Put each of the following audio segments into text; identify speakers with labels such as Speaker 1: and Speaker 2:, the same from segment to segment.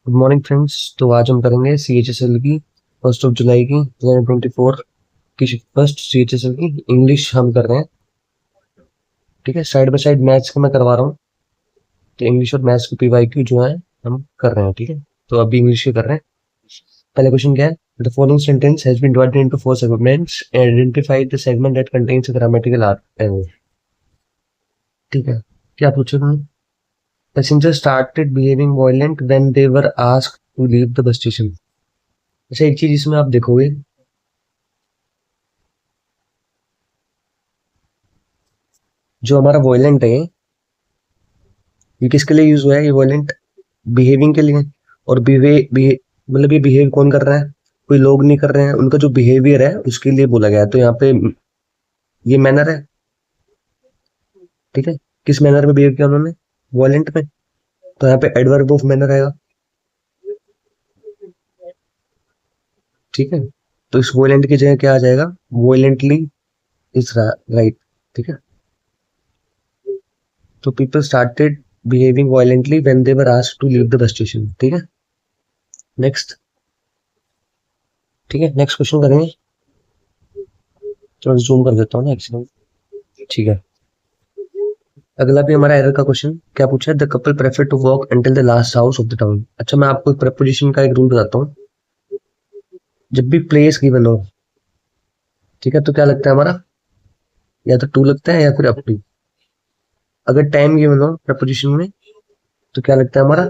Speaker 1: Good morning friends. तो आज हम करेंगे CHSL की 1 जुलाई की 2024 की फर्स्ट CHSL की इंग्लिश हम कर रहे हैं। ठीक है, साइड बाय साइड मैथ्स का मैं करवा रहा हूँ। तो इंग्लिश और मैथ्स की PYQ जो है हम कर रहे हैं। ठीक है, तो अभी इंग्लिश के कर रहे हैं। पहला क्वेश्चन क्या है? The following sentence has been divided into 4 segments and identify the segment that contains a grammatical error. ठीक है, क्या पूछा तुमने? Passenger started behaving violent when they were asked to leave the bus station. अच्छा, एक चीज इसमें आप देखोगे, जो हमारा वॉयलेंट है ये किसके लिए यूज हुआ है? ये वॉयलेंट बिहेविंग के लिए। और मतलब ये बिहेव कौन कर रहा है? कोई लोग नहीं कर रहे हैं, उनका जो बिहेवियर है उसके लिए बोला गया है। तो यहाँ पे ये मैनर है। ठीक है, किस मैनर में बिहेव किया उन्होंने? वॉयलेंट में। तो यहाँ पे एडवर्ब ऑफ मैनर आएगा। ठीक है, तो इस वॉयलेंट की जगह क्या आ जाएगा? Violently is right. ठीक है, तो people started behaving violently when they were asked to leave the bus station. ठीक है, नेक्स्ट। ठीक है, नेक्स्ट क्वेश्चन करेंगे। थोड़ा जूम कर देता हूँ ना एक्चुअली। ठीक है, अगला भी हमारा एरर का क्वेश्चन क्या पूछा है? The couple prefer to walk until the last house of the town. अच्छा, मैं आपको एक प्रपोजिशन का एक रूल बताता हूँ। जब भी प्लेस गिवन हो, ठीक है, तो क्या लगता है हमारा? या तो टू लगता है या फिर अप टू। अगर टाइम गिवन हो प्रपोजिशन में, तो क्या लगता है हमारा?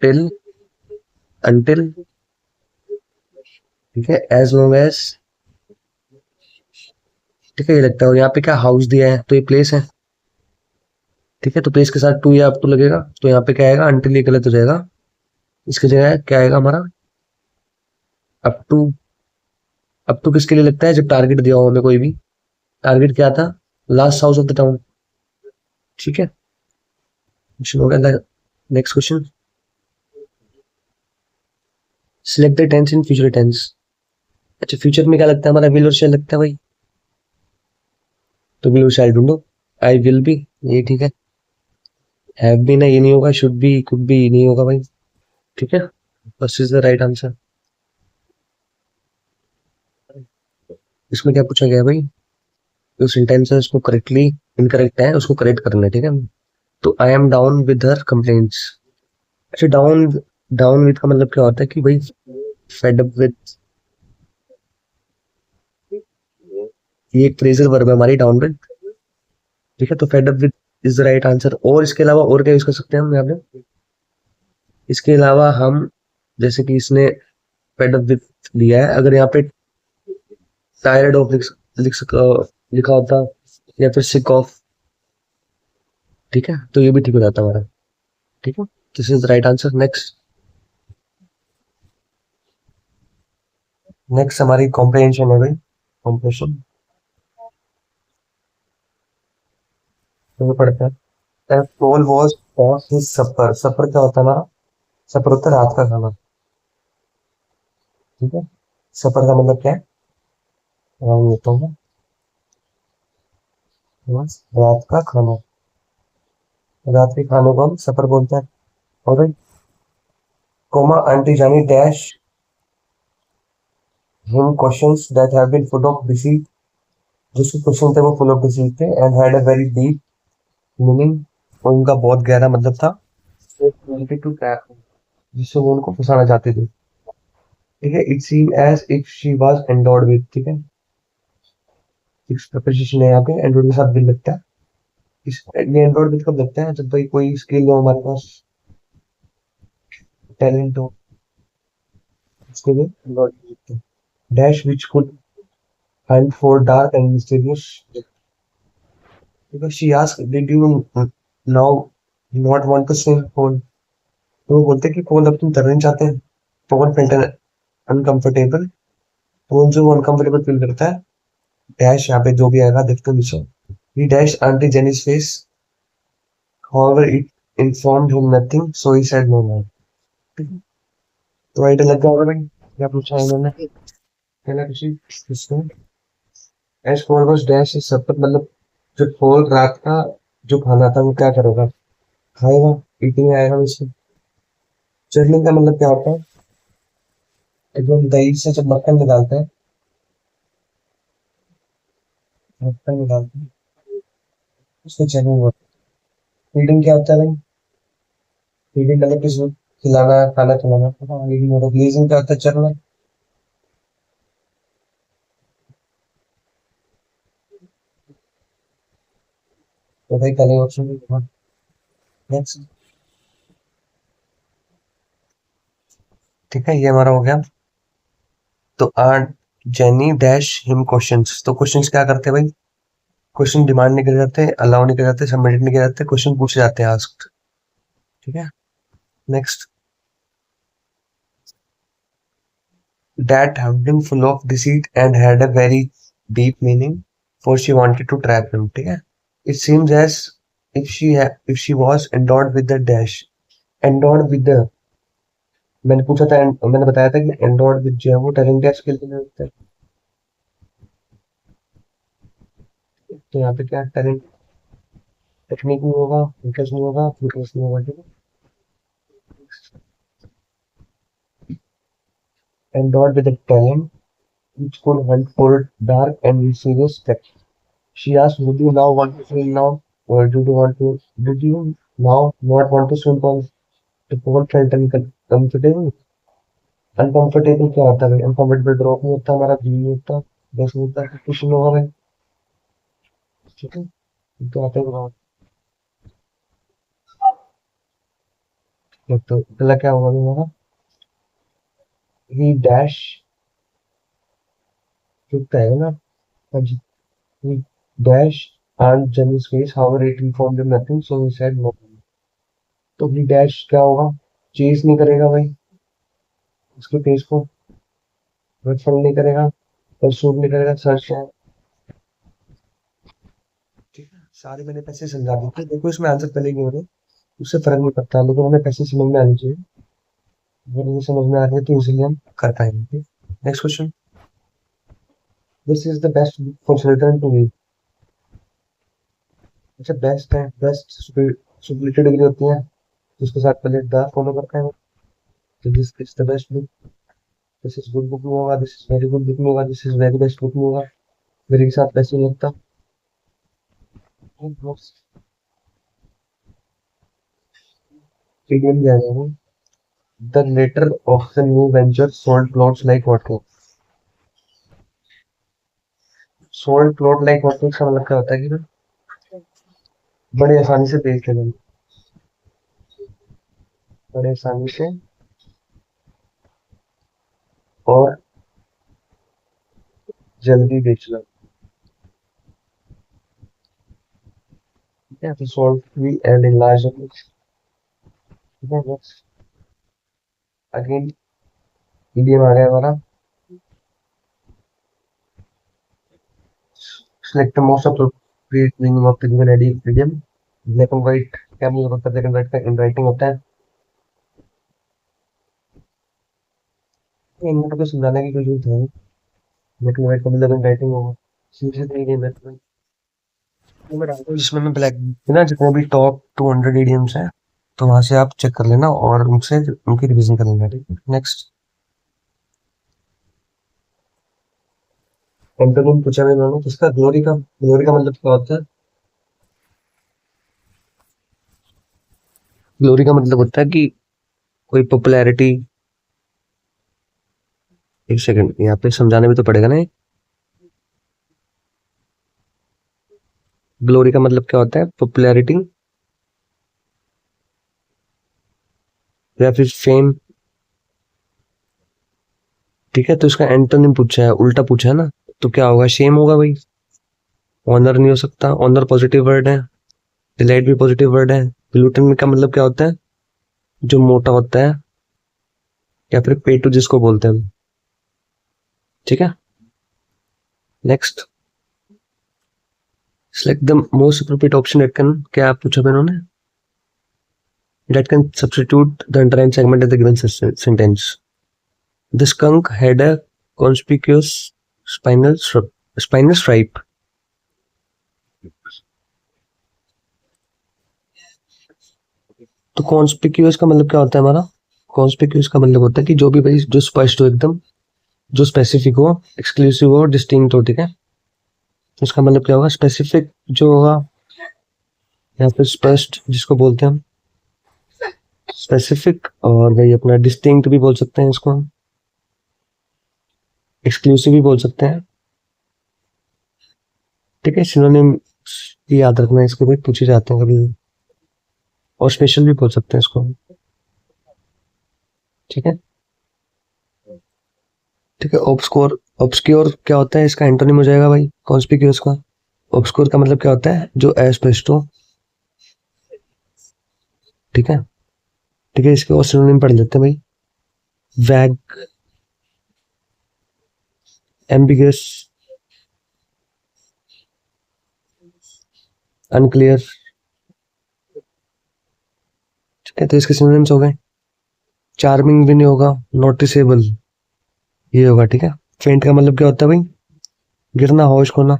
Speaker 1: Till, until. ठीक है, एज लॉन्ग एज। ठीक है, ये लगता है। और यहाँ पे क्या हाउस दिया है, तो ये प्लेस है। ठीक है, तो प्लेस के साथ टू या अप टू लगेगा, तो यहाँ पे क्या आएगा? अंटिल। ये गलत हो जाएगा। इसकी जगह क्या आएगा हमारा? Up to. अप टू किसके लिए लगता है? जब टारगेट दिया हो हमें कोई भी। टारगेट क्या था? Last house of the town. ठीक है, क्वेश्चन हो गया। Next question, select the tense in future tense. अच्छा, फ्यूचर में क्या लगता है हमारा? विल और शैल लगता है भाई। तो विल और शैल ढूंढो। आई विल बी, ये ठीक है। हैव बी ना, ये नहीं होगा। शुड बी, कुड बी नहीं होगा भाई। ठीक है, first is the right answer. इसमें क्या पूछा गया है भाई? जो सेंटेंस है उसको करेक्टली इनकरेक्ट है, उसको करेक्ट करना है। ठीक है, तो I am down with her complaints. अच्छा, डाउन डाउन विद का मतलब क्या होता है कि भाई फेड अप विद। ये एक फ्रेजल वर्ब है हमारी, डाउन विद। ठीक है, तो fed up with is the right answer. और इसके अलावा और क्या यूज कर सकते हैं हम यहाँ पे? इसके अलावा हम, जैसे कि इसने फेड अप विद लिया है, अगर यहाँ पे टायर्ड ऑफ लिखा होता, या फिर सिक ऑफ। ठीक है, तो ये भी ठीक हो जाता हमारा। ठीक है, this is the right answer. Next. Next हमारी कॉम्प्रिहेंशन है भाई, कॉम्प्रिहेंशन। तो ये पढ़ते हैं, पोल वॉज ऑफ हिज सपर। सपर क्या होता है हमारा? सपर होता है रात का खाना। ठीक है, सपर का मतलब क्या है? होता है बस रात का खाना। रात के खाने को हम सपर बोलते हैं। और भाई, comma auntie Janie dash him questions that have been full of deceit. जिसके क्वेश्चन थे वो फुल ऑफ डिसीट थे, and had a very deep meaning. और उनका बहुत गहरा मतलब था। टू ट्रैप, जिससे वो उनको फंसाना चाहते थे। ठीक है, it seem as if she was endowed with. ठीक है, सिक्स प्रपोजिशन है यहाँ पे, एंड्रॉइड के साथ भी लगता है। इस ये एंड्रॉइड भी कब लगता है? जब भाई कोई स्किल हो हमारे पास, टैलेंट हो, उसके लिए एंड्रॉइड लगता है। Dash which could hunt for dark and mysterious. Because she ask did you now not want to swim pool. तो वो बोलते हैं कि पोल अब तुम तैरना नहीं चाहते हैं। पोल फेल्ट अनकंफर्टेबल। पोल जो अनकंफर्टेबल फील करता है। डैश यहाँ पे जो भी आएगा देखते हैं नीचे। He dashed Auntie Jenny's face. However, it informed him nothing, so he said no more. तो आइडिया लग गया होगा भाई, क्या पूछा है इन्होंने? पहला किसी इसमें age four was dash is supper, मतलब जो फोर रात का जो खाना था वो क्या करेगा? खाएगा, ईटिंग आएगा वैसे। चर्निंग का मतलब क्या होता है? एकदम दही से जब मक्खन निकालते हैं, मक्खन निकालते हैं, उसको चर्निंग होता है। फीडिंग क्या होता है भाई? फीडिंग मतलब किसी को खिलाना, खाना खिलाना, फीडिंग होता है। ग्लेजिंग क्या होता है? चरना। तो भाई पहले ऑप्शन। नेक्स्ट। ठीक है, ये हमारा हो गया। तो are Jenny dash him questions. तो क्वेश्चंस क्या करते हैं भाई? क्वेश्चन डिमांड नहीं करे जाते, अलाउ नहीं करे जाते, सबमिट नहीं करे जाते, क्वेश्चन पूछे जाते हैं, आस्क्ड। ठीक है। Next. That have been full of deceit and had a very deep meaning, for she wanted to trap him. ठीक है। It seems as if she was endowed with the dash, endowed with the, मैंने पूछा था, मैंने बताया था कि endowed with जो है वो टैलेंट डैश के लिए होता है। तो यहाँ पे क्या टैलेंट, टेक्निक नहीं होगा, इंटरेस्ट नहीं होगा, इंटरेस्ट नहीं होगा। ठीक है। Endowed with a talent which could hunt for dark and mysterious text. She asked, "Would you now want to swim now, or did you want to? Did you now not want to swim?" On the pool felt uncomfortable. Uncomfortable क्या होता है? Uncomfortable drop नहीं होता, हमारा view नहीं होता, बस नहीं होता, कुछ नहीं होगा भाई। ठीक है। तो आते हैं। तो पहला क्या होगा हमारा? ही डैश रुकता है ना? हाँ जी। He dash and Jenny's face, however, it informed him nothing, so he said no. तो ही डैश क्या होगा? चेज नहीं करेगा भाई उसके फेस को, रेफर नहीं करेगा, परसूट नहीं करेगा, सर्च है। ठीक है, सारे मैंने पैसे समझा दिए थे। देखो इसमें आंसर पहले नहीं हो रहे, उससे फर्क नहीं पड़ता, लेकिन हमें पैसे समझ में आने चाहिए। अगर ये समझ में आ रही है तो इसीलिए हम कर पाएंगे। Next question. This is the best for children to read. अच्छा, बेस्ट है, बेस्ट सुपरलेटिव डिग्री होती है, तो उसके साथ पहले द फॉलो करते हैं। तो this is the best book, this is good book नहीं होगा, this is very good book नहीं होगा, this is very best book नहीं होगा, मेरे के साथ बेस्ट नहीं लगता। मीडियम क्या है? The letter of the new venture sold plots like वॉटको। सोल्ड प्लॉट लाइक वॉटको का मतलब क्या होता है कि बड़े आसानी से बेच लेना, बड़े आसानी से और जल्दी बेचना। ठीक है, तो solve free and in large. ठीक है, नेक्स्ट। अगेन ईडीएम आ गया हमारा। Select the most appropriate meaning of the given EDM. Black and white क्या मीनिंग होता है? ब्लैक एंड व्हाइट का इन राइटिंग होता है। इनमें तो कुछ समझाने की कोई जरूरत है नहीं। ब्लैक एंड व्हाइट का मतलब इन राइटिंग होगा। सीधे तरीके में जिसमें मैं ब्लैक ना, जितने भी टॉप 200 ईडीएम्स हैं, तो वहां से आप चेक कर लेना और उनसे उनकी रिवीजन कर लेना। ठीक है, नेक्स्ट। एंटोनिम पूछा है मैंने किसका? ग्लोरी का। ग्लोरी का मतलब क्या होता है? ग्लोरी का मतलब होता है कि कोई पॉपुलैरिटी। एक सेकंड, यहाँ पे समझाना भी तो पड़ेगा ना। ग्लोरी का मतलब क्या होता है? पॉपुलैरिटी या फिर फेम। ठीक है, तो इसका एंटोनिम पूछा है, उल्टा पूछा है ना, तो क्या होगा? शेम होगा भाई। ऑनर नहीं हो सकता, ऑनर पॉजिटिव वर्ड है, डिलाइट भी पॉजिटिव वर्ड है। ग्लूटन का मतलब क्या होता है? जो मोटा होता है, या फिर पेटू जिसको बोलते हैं। ठीक है, next. Select the most appropriate option that can, क्या पूछा था इन्होंने? That can substitute the underline segment in the given sentence. The skunk had a conspicuous spinal stripe. तो कॉन्स्पिक्यूअस का मतलब क्या होता है हमारा? कॉन्स्पिक्यूस का मतलब होता है कि जो भी भाई जो स्पष्ट हो एकदम, जो स्पेसिफिक हो, एक्सक्लूसिव हो, डिस्टिंक्ट हो, ठीक है। उसका मतलब क्या होगा, स्पेसिफिक जो होगा या फिर स्पष्ट जिसको बोलते हैं हम स्पेसिफिक, और भाई अपना डिस्टिंक्ट भी बोल सकते हैं इसको हम, एक्सक्लूसिव भी बोल सकते हैं, ठीक है। सिनोनिम याद रखना, इसके भाई पूछे जाते हैं कभी, और स्पेशल भी बोल सकते हैं इसको, ठीक है। ठीक है, ऑब्सकोर, ऑब्सक्योर क्या होता है, इसका एंटोनिम हो जाएगा भाई कॉन्स्पिक्यूअस का। ऑब्सकोर का मतलब क्या होता है, जो अस्पष्ट हो, ठीक है। ठीक है, इसके और सिनोनिम पढ़ लेते हैं भाई। वैग, एम्बिगस, अनक्लियर, ठीक है। तो इसके सिनोनिम्स हो गए, चार्मिंग भी नहीं होगा, नोटिसेबल ये होगा, ठीक है। फेंट का मतलब क्या होता है भाई, गिरना, होश खोना,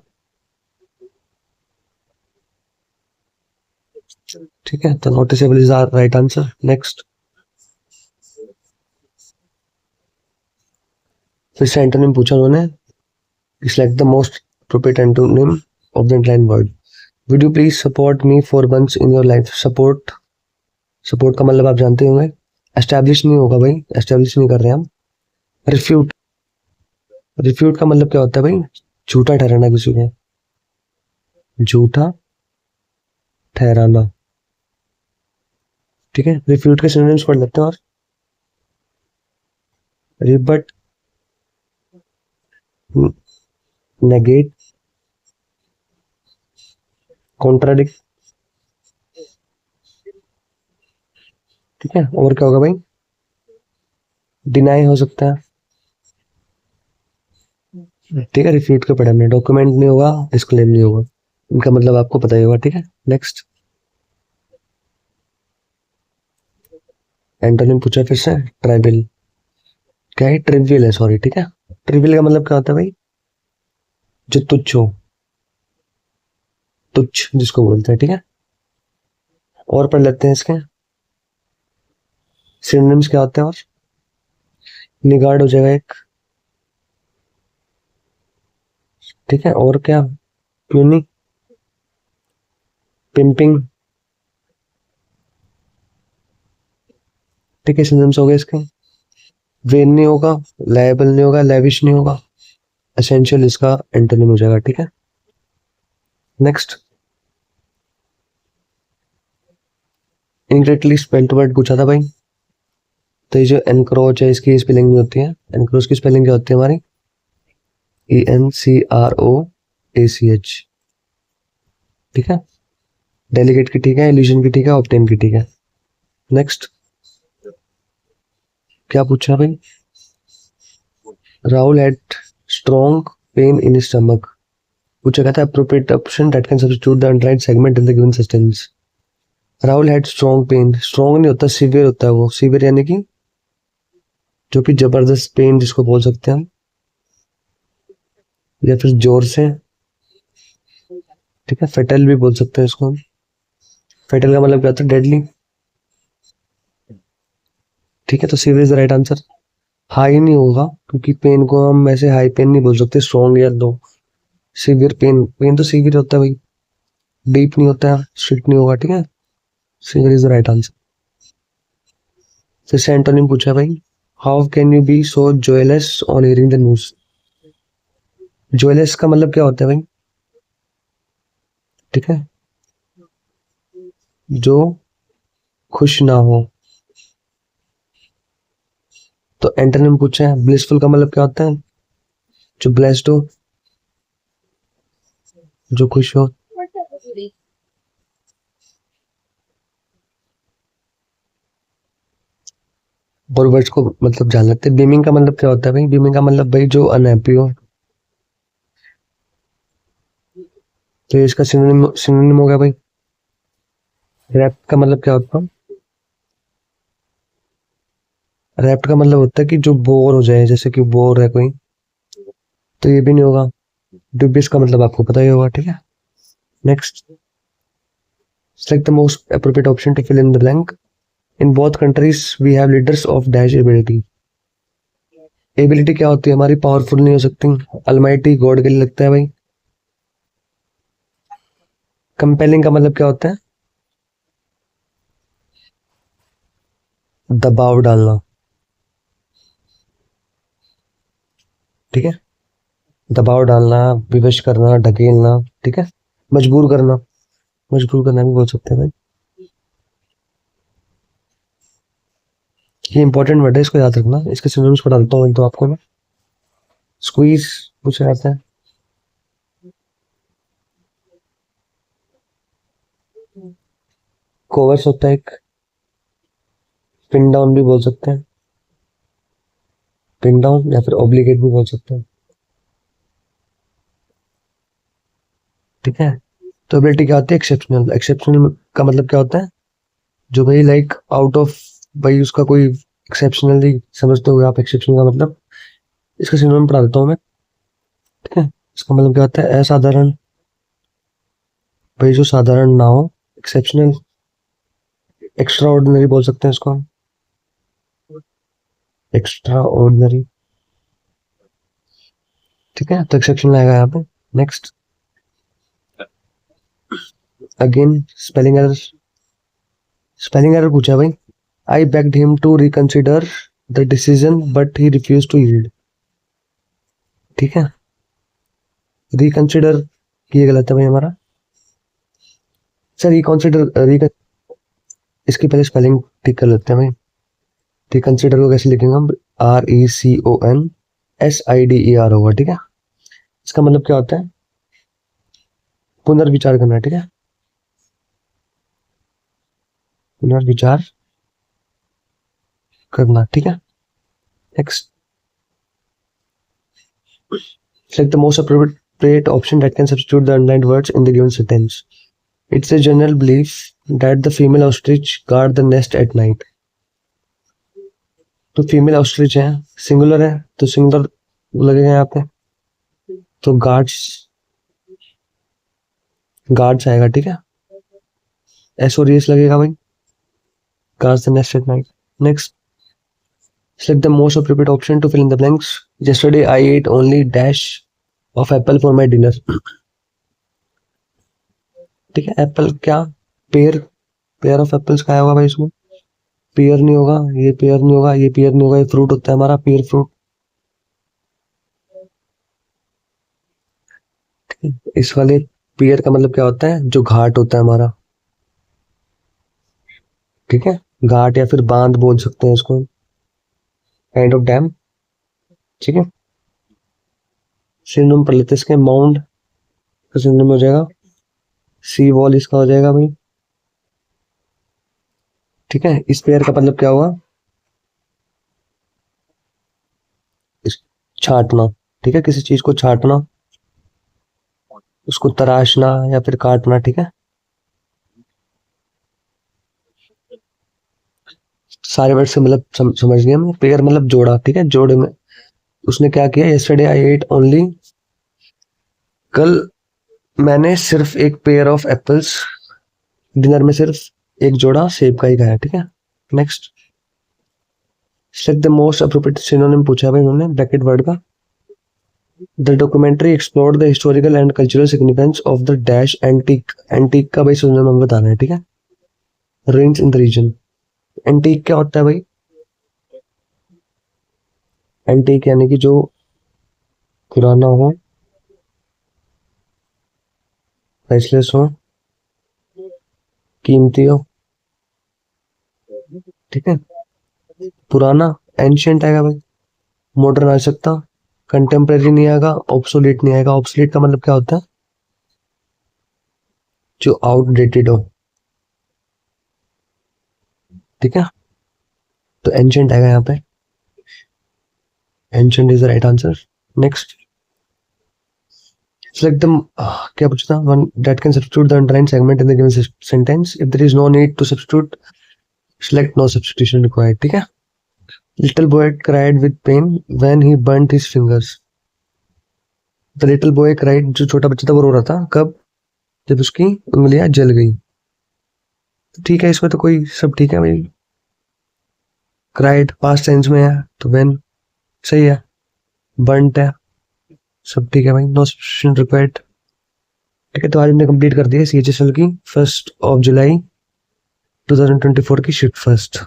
Speaker 1: ठीक है। तो noticeable is our right answer. Next, फिर से एंटोनिम पूछा उन्होंने, select the most appropriate antonym of the incline word. Would you please support me for once in your life. Support, support का मतलब आप जानते होंगे, एस्टैब्लिश नहीं होगा भाई, एस्टैब्लिश नहीं कर रहे हम। रिफ्यूट, रिफ्यूट का मतलब क्या होता है भाई, झूठा ठहराना किसी को, झूठा ठहराना, ठीक है। रिफ्यूट के सिनोनिम्स पढ़ लेते हैं, और रिबट, नेगेट, कॉन्ट्राडिक्ट, ठीक है। और क्या होगा भाई, डिनाई हो सकता है, ठीक है। रिफ्यूट के पढ़े हमने, डॉक्यूमेंट नहीं होगा, डिस्क्लेम नहीं होगा, इनका मतलब आपको पता ही होगा, ठीक है। नेक्स्ट, एंटोनिम पूछा फिर से, ट्राइबल, क्या है, ट्रिवियल है, सॉरी, ठीक है। ट्रिवियल का मतलब क्या होता है भाई, जो तुच्छ हो, तुच्छ जिसको बोलते हैं, ठीक है। और पढ़ लेते हैं इसके सिनोनिम्स क्या होते हैं, और निगार्ड हो जाएगा एक, ठीक है। और क्या, प्यूनी, पिंपिंग, ठीक है। सिनोनिम्स हो गए इसके, वेन नहीं होगा, लायबल नहीं होगा, लेविश नहीं होगा, एसेंशियल इसका एंटोनिम हो जाएगा, ठीक है। नेक्स्ट, इनकरेक्टली स्पेल्ड वर्ड पूछा था भाई, तो ये जो एनक्रोच है इसकी स्पेलिंग नहीं होती है, एनक्रोच की स्पेलिंग क्या होती है हमारी, ENCROACH, ठीक है। डेलीगेट की ठीक है, इल्यूजन की ठीक है, ऑब्टेन की ठीक है। नेक्स्ट, क्या पूछा भाई, Rahul had strong pain in stomach, पूछा गया था appropriate option that can substitute the underlined segment in the given sentence. Rahul had strong pain, strong नहीं होता, सीवियर होता है वो, सीवियर यानी कि जो कि जबरदस्त पेन जिसको बोल सकते हैं हम, या फिर जोर से, ठीक है। फेटल भी बोल सकते हैं इसको हम, फेटल का मतलब क्या होता है, डेडली, ठीक है। तो severe is the right answer. High नहीं होगा, क्योंकि पेन को हम ऐसे हाई पेन नहीं बोल सकते, स्ट्रॉन्ग या लो, सीवियर पेन, पेन तो सीवियर होता है भाई, डीप नहीं होता है, स्ट्रिक्ट नहीं होगा, ठीक है। Severe is the right answer. फिर से एंटोनिम पूछा है भाई, how can you be so joyless on hearing the news. Joyless का मतलब क्या होता है भाई, ठीक है, जो खुश ना हो। तो एंटोनिम पूछा है, ब्लिसफुल का मतलब क्या होता है, जो ब्लेस्ड हो, जो खुश हो। और वर्ड्स को मतलब जान लेते हैं। बीमिंग का मतलब क्या होता है भाई, बीमिंग का मतलब भाई जो अनहैप्पी हो, तो इसका सिनोनिम, सिनोनिम हो गया भाई। रैप्ट का मतलब क्या होता है, रैप्ट का मतलब होता है कि जो बोर हो जाए, जैसे कि बोर है कोई, तो ये भी नहीं होगा। डुबियस का मतलब आपको पता ही होगा, ठीक है। Next, select the most appropriate option to fill in the blank. In both countries we have leaders of dash ability. Ability क्या होती है हमारी? पावरफुल नहीं हो सकती। अलमाइटी गॉड के लिए लगता है भाई। कंपेलिंग का मतलब क्या होता है? दबाव डालना, ठीक है। दबाव डालना, विवश करना, ढकेलना, ठीक है। मजबूर करना, मजबूर करना भी बोल सकते हैं भाई। ये इंपॉर्टेंट वर्ड है, इसको याद रखना। इसके सिनोनिम्स पढ़ा देता हूँ तो आपको मैं। स्क्वीज पूछा जाता है, कोवर्स होता है एक, पिन डाउन भी बोल सकते हैं, पिन डाउन या फिर ऑब्लिगेट भी बोल सकते हैं, ठीक है। तो एबिलिटी क्या होती है? एक्सेप्शनल। एक्सेप्शनल का मतलब क्या होता है? जो भाई लाइक आउट ऑफ, भाई उसका कोई एक्सेप्शनली, समझते हो आप एक्सेप्शनल का मतलब? इसका सिनोनिम पढ़ा देता हूँ मैं, ठीक है। इसका मतलब क्या होता है? असाधारण, भाई जो साधारण ना हो, एक्सेप्शनल। एक्स्ट्रा ऑर्डिनरी बोल सकते हैं इसको हम, एक्स्ट्रा ऑर्डिनरी, ठीक है। तो एक्सेप्शनल आएगा यहाँ पे। Next, again spelling error. Spelling error पूछा भाई। आई begged him to reconsider the decision but he refused to yield, ठीक है। रिकंसिडर ये गलत है भाई हमारा। सर रिकंसिडर, इसकी पहले स्पेलिंग ठीक कर लेते हैं भाई। रिकंसिडर को कैसे लिखेंगे हम? RECONSIDER होगा, ठीक है। इसका मतलब क्या होता है? पुनर्विचार करना, ठीक है। पुनर्विचार करना, ठीक है। Next, select the most appropriate option that can substitute the underlined words in the given sentence. It's a general belief that the female ostrich guard the nest at night. तो फीमेल ऑस्ट्रिच है, singular है तो singular लगेगा यहाँ पे, तो guards, guards आएगा, ठीक है। एसओरियस लगेगा भाई, guards the nest at night. Next, select the most appropriate option to fill in the blanks. Yesterday I ate only dash of apple for my dinner, ठीक है। एप्पल क्या? पेयर, पेयर ऑफ एप्पल्स खाया होगा भाई इसमें। Pair नहीं होगा, ये पेयर नहीं होगा, ये पेयर नहीं होगा, ये फ्रूट होता है हमारा, पेयर फ्रूट। इस वाले पेयर का मतलब क्या होता है? जो घाट होता है हमारा, ठीक है। घाट या फिर बांध बोल सकते हैं इसको, काइंड ऑफ डैम, ठीक है। सिनोनिम पढ़ लेते हैं इसके। माउंड का सिनोनिम हो जाएगा सी वॉल, इसका हो जाएगा भाई, ठीक है। इस पेयर का मतलब क्या हुआ? छाटना, ठीक है। किसी चीज को छाटना, उसको तराशना या फिर काटना, ठीक है। सारे वर्ड से मतलब समझ गए हम। पेयर मतलब जोड़ा, ठीक है। जोड़े में उसने क्या किया? यस्टरडे आई एट ओनली, कल मैंने सिर्फ एक पेयर ऑफ एप्पल्स, डिनर में सिर्फ एक जोड़ा सेब का ही खाया, ठीक है। Next, select the most appropriate synonym पूछा भाई उन्होंने ब्रैकेट वर्ड का। The documentary explored the historical and cultural significance of the dash antique. Antique का भाई सिनोनिम हमें बताना है, ठीक है। Range in the region. Antique क्या होता है भाई? एंटीक यानी कि जो पुराना हो, प्राइसलेस हो, कीमती हो, ठीक है। पुराना एंशियंट आएगा भाई, मॉडर्न आ सकता, कंटेम्प्रेरी नहीं आएगा, ऑब्सोलीट नहीं आएगा। ऑब्सोलीट का मतलब क्या होता है? जो आउटडेटेड हो, ठीक है। तो एंशियंट आएगा यहाँ पे, ancient is the right answer. Next, select the क्या पूछा था? One that can substitute the underlined segment in the given sentence. If there is no need to substitute, select no substitution required, ठीक है। Little boy cried with pain when he burnt his fingers. The little boy cried, जो छोटा बच्चा था वो रो रहा था कब? जब उसकी उंगलियां जल गई। ठीक है, इसमें तो कोई सब ठीक है भाई, क्राइड पास्ट टेंस में है तो व्हेन सही है। बर्नट है, सब ठीक है भाई, नो सब्स्टिट्यूशन रिक्वायर्ड। ठीक है, तो आज हमने कंप्लीट कर दिया CHSL की 1 जुलाई 2024 की शिफ्ट फर्स्ट।